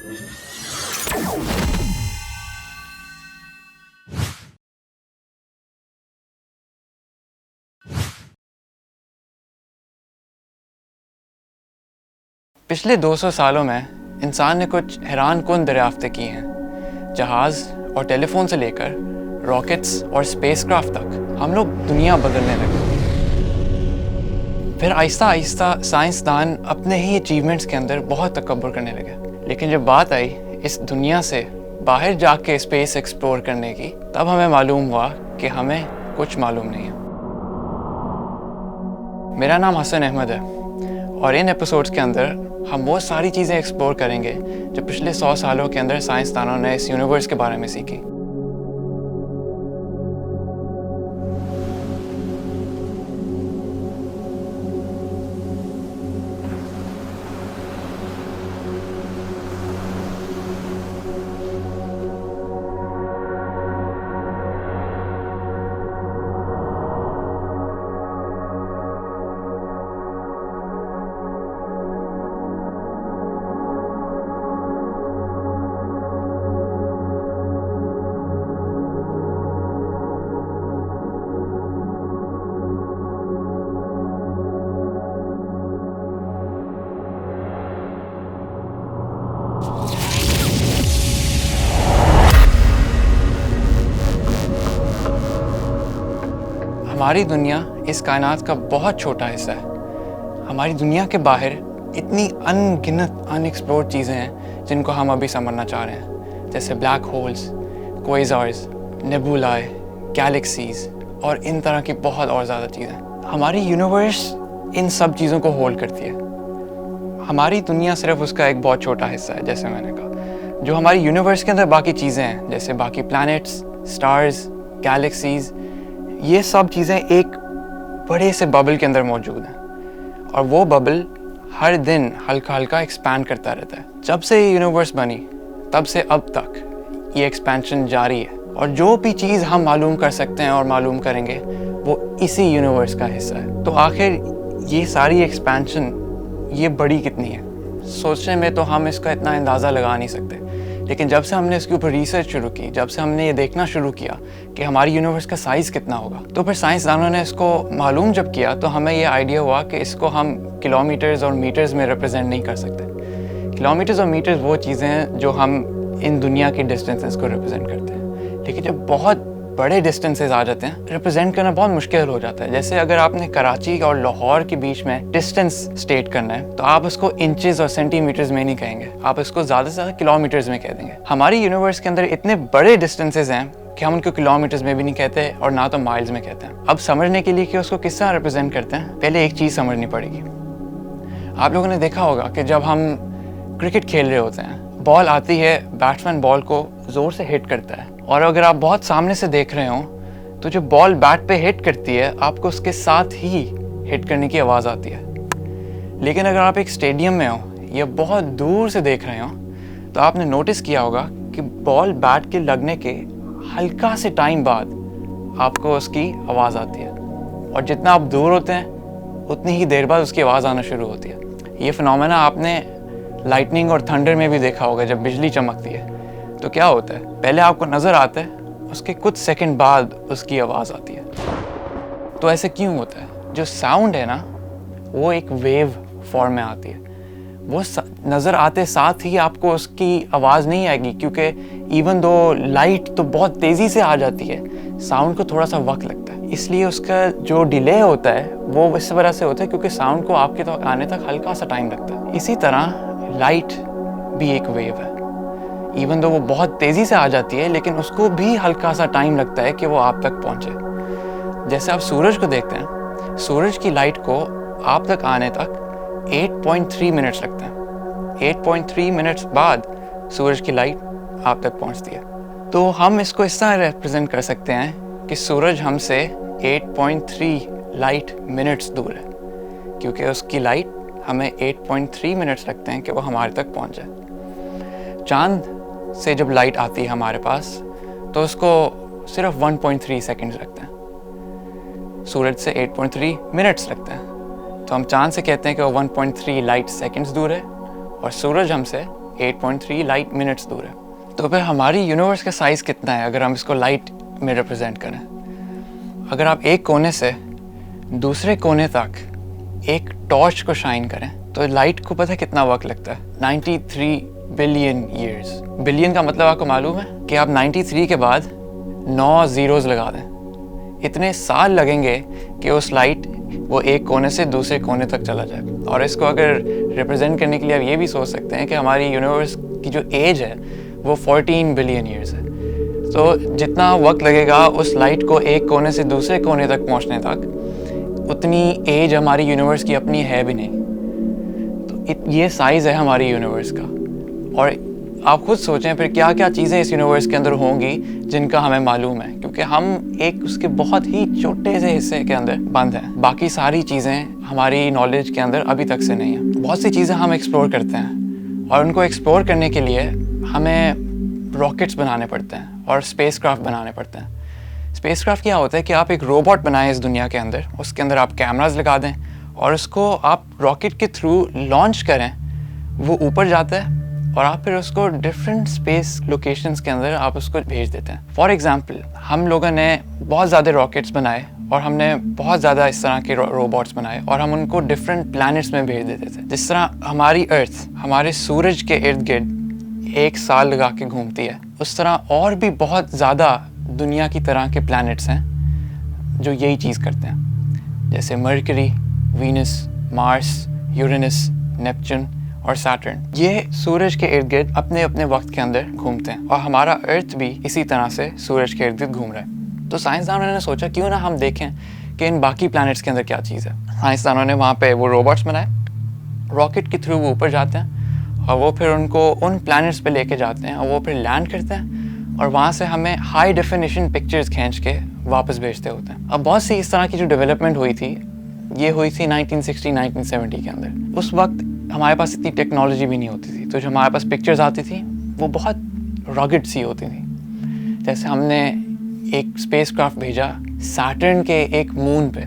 पिछले 200 सालों में इंसान ने कुछ हैरानकुन दरियाफ्तें की हैं। जहाज़ और टेलीफोन से लेकर रॉकेट्स और स्पेसक्राफ्ट तक हम लोग दुनिया बदलने लगे। फिर आहिस्ता आहिस्ता साइंसदान अपने ही अचीवमेंट्स के अंदर बहुत तकब्बुर करने लगे। लेकिन जब बात आई इस दुनिया से बाहर जाके स्पेस एक्सप्लोर करने की, तब हमें मालूम हुआ कि हमें कुछ मालूम नहीं है। मेरा नाम हसन अहमद है और इन एपिसोड्स के अंदर हम वो सारी चीज़ें एक्सप्लोर करेंगे जो पिछले 100 सालों के अंदर साइंसदानों ने इस यूनिवर्स के बारे में सीखी। हमारी दुनिया इस कायनात का बहुत छोटा हिस्सा है। हमारी दुनिया के बाहर इतनी अनगिनत अनएक्सप्लोर्ड चीज़ें हैं जिनको हम अभी समझना चाह रहे हैं, जैसे ब्लैक होल्स, क्वेज़ार्स, नेबुलाए, गैलेक्सीज और इन तरह की बहुत और ज़्यादा चीज़ें। हमारी यूनिवर्स इन सब चीज़ों को होल्ड करती है। हमारी दुनिया सिर्फ उसका एक बहुत छोटा हिस्सा है। जैसे मैंने कहा, जो हमारी यूनिवर्स के अंदर बाकी चीज़ें हैं, जैसे बाकी प्लैनेट्स, स्टार्स, गैलेक्सीज, ये सब चीज़ें एक बड़े से बबल के अंदर मौजूद हैं और वो बबल हर दिन हल्का हल्का एक्सपैंड करता रहता है। जब से ये यूनिवर्स बनी तब से अब तक ये एक्सपेंशन जारी है और जो भी चीज़ हम मालूम कर सकते हैं और मालूम करेंगे वो इसी यूनिवर्स का हिस्सा है। तो आखिर ये सारी एक्सपेंशन ये बड़ी कितनी है, सोचने में तो हम इसका इतना अंदाज़ा लगा नहीं सकते। लेकिन जब से हमने इसके ऊपर रिसर्च शुरू की, जब से हमने ये देखना शुरू किया कि हमारी यूनिवर्स का साइज़ कितना होगा, तो फिर साइंसदानों ने इसको मालूम जब किया तो हमें ये आइडिया हुआ कि इसको हम किलोमीटर्स और मीटर्स में रिप्रेजेंट नहीं कर सकते। किलोमीटर्स और मीटर्स वो चीज़ें हैं जो हम इन दुनिया की डिस्टेंसेस को रिप्रेजेंट करते हैं, लेकिन जब बहुत बड़े डिस्टेंसेस आ जाते हैं रिप्रेजेंट करना बहुत मुश्किल हो जाता है। जैसे अगर आपने कराची और लाहौर के बीच में डिस्टेंस स्टेट करना है तो आप उसको इंचेस और सेंटीमीटर्स में नहीं कहेंगे, आप इसको ज़्यादा से ज़्यादा किलोमीटर्स में कह देंगे। हमारी यूनिवर्स के अंदर इतने बड़े डिस्टेंसेस हैं कि हम उनको किलोमीटर्स में भी नहीं कहते और ना तो माइल्स में कहते हैं। अब समझने के लिए कि उसको किस तरह रिप्रेजेंट करते हैं, पहले एक चीज़ समझनी पड़ेगी। आप लोगों ने देखा होगा कि जब हम क्रिकेट खेल रहे होते हैं, बॉल आती है, बैट्समैन बॉल को ज़ोर से हिट करता है और अगर आप बहुत सामने से देख रहे हो तो जो बॉल बैट पे हिट करती है आपको उसके साथ ही हिट करने की आवाज़ आती है। लेकिन अगर आप एक स्टेडियम में हो या बहुत दूर से देख रहे हो तो आपने नोटिस किया होगा कि बॉल बैट के लगने के हल्का से टाइम बाद आपको उसकी आवाज़ आती है और जितना आप दूर होते हैं उतनी ही देर बाद उसकी आवाज़ आना शुरू होती है। ये फिनोमेना आपने लाइटनिंग और थंडर में भी देखा होगा। जब बिजली चमकती है तो क्या होता है, पहले आपको नज़र आता है, उसके कुछ सेकंड बाद उसकी आवाज़ आती है। तो ऐसे क्यों होता है? जो साउंड है ना वो एक वेव फॉर्म में आती है। वो नज़र आते साथ ही आपको उसकी आवाज़ नहीं आएगी, क्योंकि इवन दो लाइट तो बहुत तेज़ी से आ जाती है, साउंड को थोड़ा सा वक्त लगता है। इसलिए उसका जो डिले होता है वो इस वजह से होता है क्योंकि साउंड को आपके तक आने तक हल्का सा टाइम लगता है। इसी तरह लाइट भी एक वेव है। इवन दो वो बहुत तेज़ी से आ जाती है लेकिन उसको भी हल्का सा टाइम लगता है कि वो आप तक पहुँचे। जैसे आप सूरज को देखते हैं, सूरज की लाइट को आप तक आने तक 8.3 मिनट्स लगते हैं। 8.3 मिनट्स बाद सूरज की लाइट आप तक पहुँचती है। तो हम इसको इस तरह रिप्रेजेंट कर सकते हैं कि सूरज हमसे 8.3 लाइट मिनट्स दूर है, क्योंकि उसकी लाइट हमें 8.3 मिनट्स लगते हैं कि वो हमारे तक पहुँच जाए। चाँद से जब लाइट आती है हमारे पास तो उसको सिर्फ 1.3 सेकंड्स लगते हैं, सूरज से 8.3 मिनट्स लगते हैं। तो हम चाँद से कहते हैं कि वो 1.3 लाइट सेकंड्स दूर है और सूरज हमसे 8.3 लाइट मिनट्स दूर है। तो फिर हमारी यूनिवर्स का साइज़ कितना है अगर हम इसको लाइट में रिप्रेजेंट करें? अगर आप एक कोने से दूसरे कोने तक एक टॉर्च को शाइन करें तो लाइट को पता है कितना वक्त लगता है? 93 बिलियन ईयर्स। बिलियन का मतलब आपको मालूम है कि आप 93 के बाद 9 ज़ीरोज़ लगा दें, इतने साल लगेंगे कि उस लाइट वो एक कोने से दूसरे कोने तक चला जाए। और इसको अगर रिप्रेजेंट करने के लिए आप ये भी सोच सकते हैं कि हमारी यूनिवर्स की जो एज है वो 14 बिलियन ईयर्स है। तो जितना वक्त लगेगा उस लाइट को एक कोने से दूसरे कोने तक पहुंचने तक, उतनी एज हमारी यूनिवर्स की अपनी है भी नहीं। तो ये साइज़ है हमारी यूनिवर्स का। और आप खुद सोचें फिर क्या क्या चीज़ें इस यूनिवर्स के अंदर होंगी जिनका हमें मालूम है, क्योंकि हम एक उसके बहुत ही छोटे से हिस्से के अंदर बंद हैं। बाकी सारी चीज़ें हमारी नॉलेज के अंदर अभी तक से नहीं है। बहुत सी चीज़ें हम एक्सप्लोर करते हैं और उनको एक्सप्लोर करने के लिए हमें रॉकेट्स बनाने पड़ते हैं और स्पेसक्राफ्ट बनाने पड़ते हैं। स्पेसक्राफ्ट क्या होता है कि आप एक रोबोट बनाएं इस दुनिया के अंदर, उसके अंदर आप कैमरास लगा दें और उसको आप रॉकेट के थ्रू लॉन्च करें, वो ऊपर जाता है और आप फिर उसको डिफरेंट स्पेस लोकेशंस के अंदर आप उसको भेज देते हैं। फॉर एग्जांपल हम लोगों ने बहुत ज़्यादा रॉकेट्स बनाए और हमने बहुत ज़्यादा इस तरह के रोबोट्स बनाए और हम उनको डिफरेंट प्लैनेट्स में भेज देते थे। जिस तरह हमारी अर्थ हमारे सूरज के इर्द गिर्द 1 साल लगा के घूमती है, उस तरह और भी बहुत ज़्यादा दुनिया की तरह के प्लैनेट्स हैं जो यही चीज़ करते हैं, जैसे mercury, Venus, Mars, Uranus, Neptune और सैटर्न। ये सूरज के इर्द गिर्द अपने अपने वक्त के अंदर घूमते हैं और हमारा अर्थ भी इसी तरह से सूरज के इर्द गिर्द घूम रहा है। तो साइंसदानों ने सोचा क्यों ना हम देखें कि इन बाकी प्लैनेट्स के अंदर क्या चीज़ है। साइंसदानों ने वहाँ पे वो रोबोट्स बनाए, रॉकेट के थ्रू वो ऊपर जाते हैं और वो फिर उनको उन प्लैनेट्स पे लेके जाते हैं और वो फिर लैंड करते हैं और वहाँ से हमें हाई डेफिनेशन पिक्चर्स खींच के वापस भेजते होते हैं। अब बहुत सी इस तरह की जो डेवलपमेंट हुई थी, ये हुई थी 1960-1970 के अंदर। उस वक्त हमारे पास इतनी टेक्नोलॉजी भी नहीं होती थी, तो जो हमारे पास पिक्चर्स आती थी वो बहुत रॉकेट सी होती थी। जैसे हमने एक स्पेसक्राफ्ट भेजा सैटर्न के एक मून पे,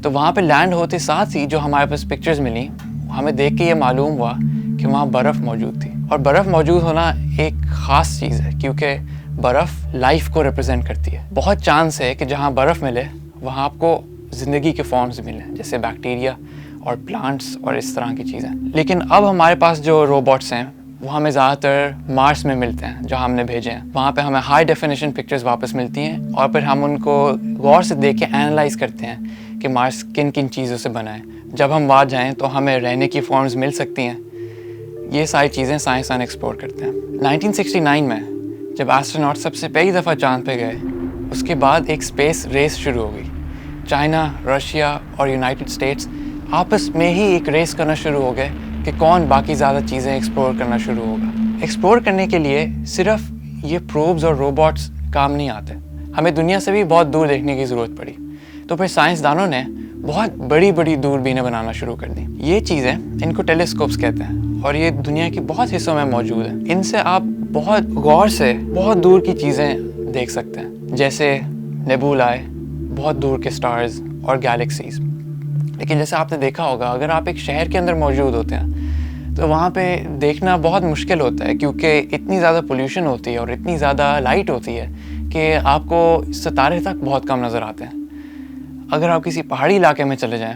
तो वहाँ पे लैंड होते साथ ही जो हमारे पास पिक्चर्स मिली, हमें देख के ये मालूम हुआ कि वहाँ बर्फ़ मौजूद थी। और बर्फ़ मौजूद होना एक ख़ास चीज़ है क्योंकि बर्फ़ लाइफ को रिप्रेजेंट करती है। बहुत चांस है कि जहाँ बर्फ़ मिले वहाँ आपको ज़िंदगी के फॉर्म्स मिले, जैसे बैक्टीरिया और प्लांट्स और इस तरह की चीज़ें। लेकिन अब हमारे पास जो रोबोट्स हैं वो हमें ज़्यादातर मार्स में मिलते हैं, जहाँ हमने भेजे हैं। वहाँ पे हमें हाई डेफिनेशन पिक्चर्स वापस मिलती हैं और फिर हम उनको गौर से देख के एनालाइज करते हैं कि मार्स किन किन चीज़ों से बना है। जब हम वहाँ जाएँ तो हमें रहने की फॉर्म्स मिल सकती हैं। ये सारी चीज़ें साइंसदान एक्सप्लोर करते हैं। 1969 में जब एस्ट्रोनॉट सबसे पहली दफ़ा चांद पे गए, उसके बाद एक स्पेस रेस शुरू हो गई। चाइना, रशिया और यूनाइटेड स्टेट्स आपस में ही एक रेस करना शुरू हो गए कि कौन बाकी ज़्यादा चीज़ें एक्सप्लोर करना शुरू होगा। एक्सप्लोर करने के लिए सिर्फ ये प्रोब्स और रोबोट्स काम नहीं आते, हमें दुनिया से भी बहुत दूर देखने की ज़रूरत पड़ी। तो फिर साइंसदानों ने बहुत बड़ी बड़ी दूरबीनें बनाना शुरू कर दी। ये चीज़ें, इनको टेलीस्कोप्स कहते हैं और ये दुनिया के बहुत हिस्सों में मौजूद हैं। इनसे आप बहुत गौर से बहुत दूर की चीज़ें देख सकते हैं, जैसे नेबुलाए, बहुत दूर के स्टार्स और गैलेक्सीज। लेकिन जैसे आपने देखा होगा, अगर आप एक शहर के अंदर मौजूद होते हैं तो वहाँ पे देखना बहुत मुश्किल होता है क्योंकि इतनी ज़्यादा पोल्यूशन होती है और इतनी ज़्यादा लाइट होती है कि आपको सितारे तक बहुत कम नज़र आते हैं। अगर आप किसी पहाड़ी इलाके में चले जाएं,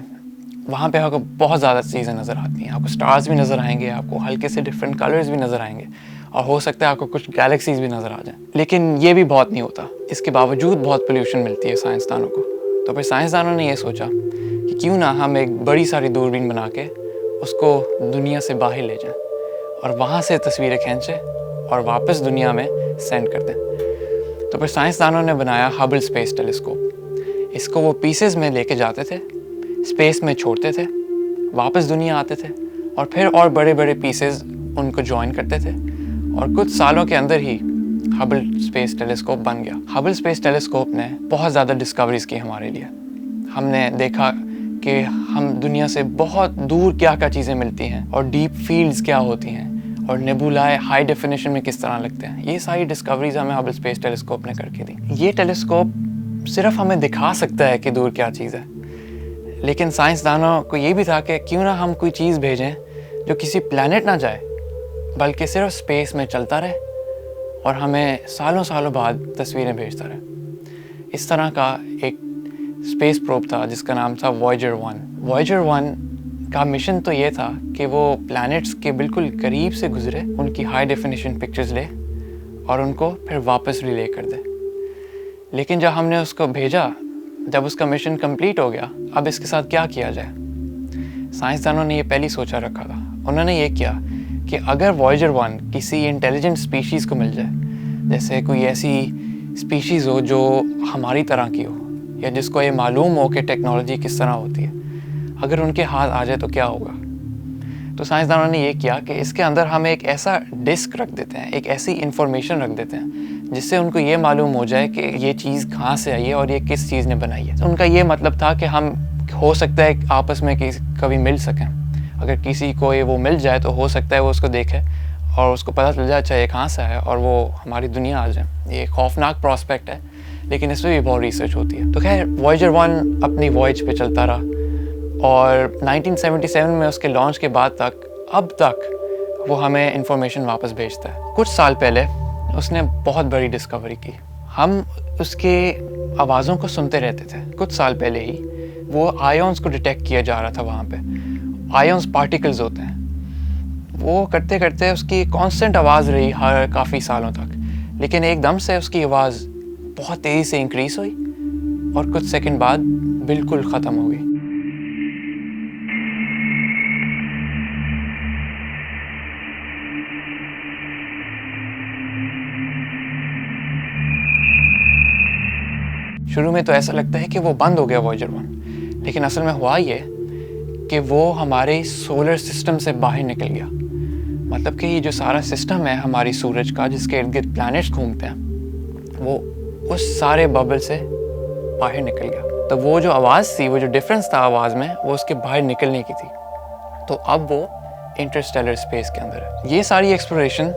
वहाँ पे आपको बहुत ज़्यादा चीज़ें नज़र आती हैं। आपको स्टार्स भी नज़र आएंगे, आपको हल्के से डिफरेंट कलर्स भी नज़र आएंगे और हो सकता है आपको कुछ गैलेक्सीज भी नज़र आ जाएं। लेकिन ये भी बहुत नहीं होता, इसके बावजूद बहुत पोल्यूशन मिलती है साइंसदानों को। तो फिर साइंसदानों ने ये सोचा कि क्यों ना हम एक बड़ी सारी दूरबीन बना के उसको दुनिया से बाहर ले जाएं और वहाँ से तस्वीरें खींचें और वापस दुनिया में सेंड कर दें। तो फिर साइंसदानों ने बनाया हबल स्पेस टेलीस्कोप। इसको वो पीसेस में लेके जाते थे, स्पेस में छोड़ते थे, वापस दुनिया आते थे और फिर और बड़े बड़े पीसेस उनको ज्वाइन करते थे और कुछ सालों के अंदर ही हबल स्पेस टेलीस्कोप बन गया। हबल स्पेस टेलीस्कोप ने बहुत ज़्यादा डिस्कवरीज की हमारे लिए। हमने देखा कि हम दुनिया से बहुत दूर क्या क्या चीज़ें मिलती हैं और डीप फील्ड्स क्या होती हैं और नेबुलाए हाई डेफिनेशन में किस तरह लगते हैं। ये सारी डिस्कवरीज हमें हबल स्पेस टेलीस्कोप ने करके दी। ये टेलीस्कोप सिर्फ हमें दिखा सकता है कि दूर क्या चीज़ है, लेकिन साइंसदानों को ये भी था कि क्यों ना हम कोई चीज़ भेजें जो किसी प्लैनेट ना जाए बल्कि सिर्फ स्पेस में चलता रहे और हमें सालों सालों बाद तस्वीरें भेजता रहे। इस तरह का एक स्पेस प्रोब था जिसका नाम था वॉयेजर 1। वॉयेजर 1 का मिशन तो ये था कि वो प्लैनेट्स के बिल्कुल करीब से गुजरे, उनकी हाई डेफिनेशन पिक्चर्स ले और उनको फिर वापस रिले कर दे। लेकिन जब हमने उसको भेजा, जब उसका मिशन कंप्लीट हो गया, अब इसके साथ क्या किया जाए? साइंसदानों ने ये पहले सोचा रखा था। उन्होंने ये किया कि अगर वॉयेजर 1 किसी इंटेलिजेंट स्पीशीज़ को मिल जाए, जैसे कोई ऐसी स्पीशीज़ हो जो हमारी तरह की हो या जिसको ये मालूम हो कि टेक्नोलॉजी किस तरह होती है, अगर उनके हाथ आ जाए तो क्या होगा? तो साइंसदानों ने ये किया कि इसके अंदर हम एक ऐसा डिस्क रख देते हैं, एक ऐसी इंफॉर्मेशन रख देते हैं जिससे उनको ये मालूम हो जाए कि ये चीज़ कहाँ से आई है और ये किस चीज़ ने बनाई है। तो उनका ये मतलब था कि हम हो सकता है आपस में कभी मिल सकें। अगर किसी को ये वो मिल जाए तो हो सकता है वो उसको देखे और उसको पता चल जाए अच्छा ये कहाँ से है और वो हमारी दुनिया आ जाए। ये खौफनाक प्रॉस्पेक्ट है, लेकिन इसमें भी बहुत रिसर्च होती है। तो खैर वॉयेजर 1 अपनी वॉयज पे चलता रहा और 1977 में उसके लॉन्च के बाद तक अब तक वो हमें इंफॉर्मेशन वापस भेजता है। कुछ साल पहले उसने बहुत बड़ी डिस्कवरी की। हम उसके आवाज़ों को सुनते रहते थे। कुछ साल पहले ही वो आयोन्स को डिटेक्ट किया जा रहा था वहाँ पे। आयोन्स पार्टिकल्स होते हैं। वो करते करते उसकी कांस्टेंट आवाज़ रही हर काफ़ी सालों तक, लेकिन एकदम से उसकी आवाज़ बहुत तेज़ी से इंक्रीज़ हुई और कुछ सेकंड बाद बिल्कुल ख़त्म हो गई। शुरू में तो ऐसा लगता है कि वो बंद हो गया वॉयेजर 1, लेकिन असल में हुआ ये कि वो हमारे सोलर सिस्टम से बाहर निकल गया। मतलब कि ये जो सारा सिस्टम है हमारी सूरज का, जिसके इर्द गिर्द प्लैनेट्स घूमते हैं, वो उस सारे बबल से बाहर निकल गया। तो वो जो आवाज़ थी, वो जो डिफरेंस था आवाज़ में, वो उसके बाहर निकलने की थी। तो अब वो इंटरस्टेलर स्पेस के अंदर है। ये सारी एक्सप्लोरेशन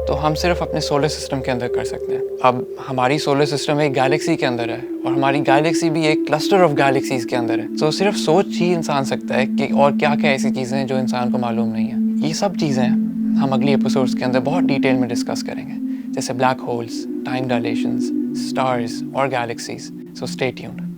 तो हम सिर्फ अपने सोलर सिस्टम के अंदर कर सकते हैं। अब हमारी सोलर सिस्टम एक गैलेक्सी के अंदर है और हमारी गैलेक्सी भी एक क्लस्टर ऑफ गैलेक्सीज के अंदर है। तो सिर्फ सोच ही इंसान सकता है कि और क्या क्या ऐसी चीज़ें हैं जो इंसान को मालूम नहीं है। ये सब चीज़ें हम अगली एपिसोड्स के अंदर बहुत डिटेल में डिस्कस करेंगे, जैसे ब्लैक होल्स, टाइम डायलेशंस, स्टार्स और गैलेक्सीज। So stay tuned.